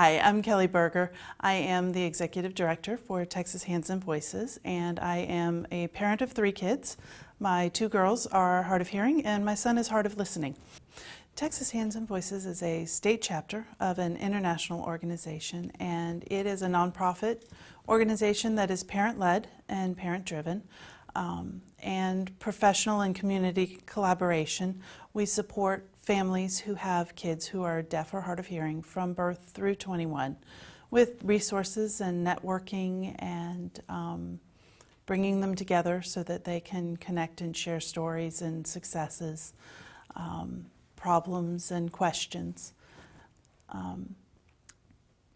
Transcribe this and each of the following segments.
Hi, I'm Kelly Berger. I am the Executive Director for Texas Hands and Voices, and I am a parent of 3 kids. My 2 girls are hard of hearing and my son is hard of listening. Texas Hands and Voices is a state chapter of an international organization, and it is a nonprofit organization that is parent-led and parent-driven. And professional and community collaboration. We support families who have kids who are deaf or hard of hearing from birth through 21 with resources and networking and bringing them together so that they can connect and share stories and successes, problems and questions.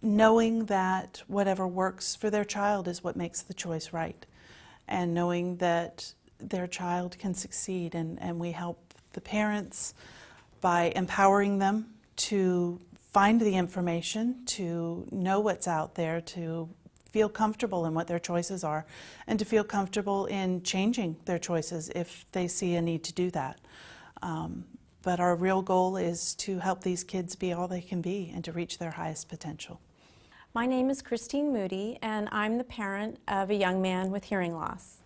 Knowing that whatever works for their child is what makes the choice right, and knowing that their child can succeed, and we help the parents by empowering them to find the information, to know what's out there, to feel comfortable in what their choices are, and to feel comfortable in changing their choices if they see a need to do that. But our real goal is to help these kids be all they can be and to reach their highest potential. My name is Christine Moody, and I'm the parent of a young man with hearing loss.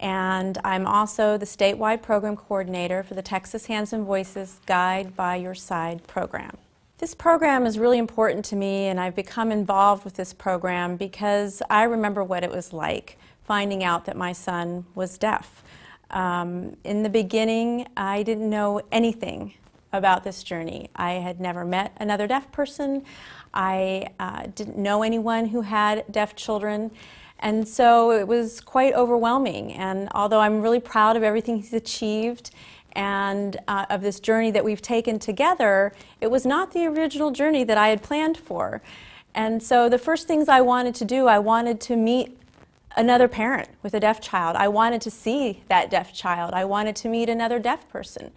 And I'm also the statewide program coordinator for the Texas Hands and Voices Guide by Your Side program. This program is really important to me, and I've become involved with this program because I remember what it was like finding out that my son was deaf. In the beginning, I didn't know anything about this journey. I had never met another deaf person. I didn't know anyone who had deaf children. And so it was quite overwhelming. And although I'm really proud of everything he's achieved and of this journey that we've taken together, it was not the original journey that I had planned for. And so the first things I wanted to do, I wanted to meet another parent with a deaf child. I wanted to see that deaf child. I wanted to meet another deaf person.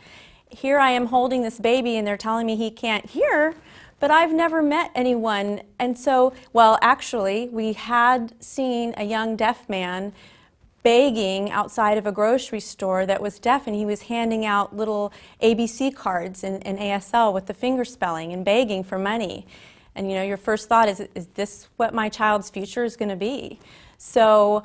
Here I am holding this baby and they're telling me he can't hear, but I've never met anyone. And so, well, actually, we had seen a young deaf man begging outside of a grocery store that was deaf, and he was handing out little ABC cards in ASL with the finger spelling and begging for money. And you know, your first thought is this what my child's future is going to be? So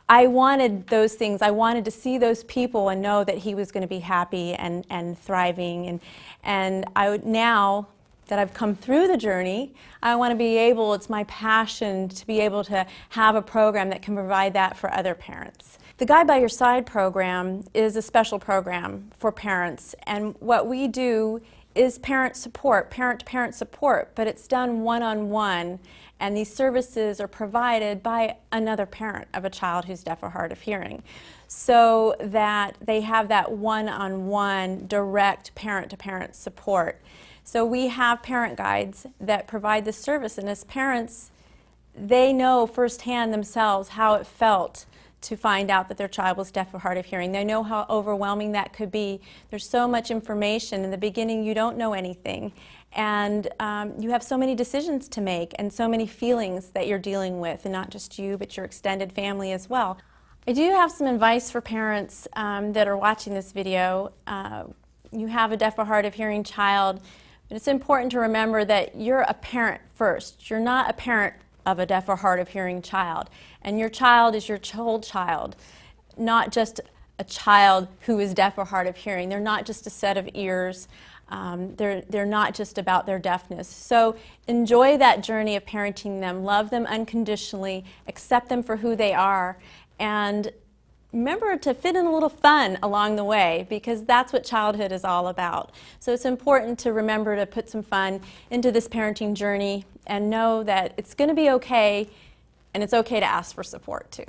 I wanted those things. I wanted to see those people and know that he was going to be happy and thriving. And I would, now that I've come through the journey, I want to be able, it's my passion to be able to have a program that can provide that for other parents. The Guide by Your Side program is a special program for parents, and what we do is parent support, parent-to-parent support, but it's done one-on-one, and these services are provided by another parent of a child who's deaf or hard of hearing, so that they have that one-on-one direct parent-to-parent support. So we have parent guides that provide this service, and as parents, they know firsthand themselves how it felt to find out that their child was deaf or hard of hearing. They know how overwhelming that could be. There's so much information. In the beginning, you don't know anything, and you have so many decisions to make and so many feelings that you're dealing with, and not just you, but your extended family as well. I do have some advice for parents that are watching this video. You have a deaf or hard of hearing child, but it's important to remember that you're a parent first. You're not a parent of a deaf or hard of hearing child. And your child is your whole child, not just a child who is deaf or hard of hearing. They're not just a set of ears. They're not just about their deafness. So enjoy that journey of parenting them. Love them unconditionally. Accept them for who they are. And remember to fit in a little fun along the way, because that's what childhood is all about. So it's important to remember to put some fun into this parenting journey and know that it's going to be okay, and it's okay to ask for support too.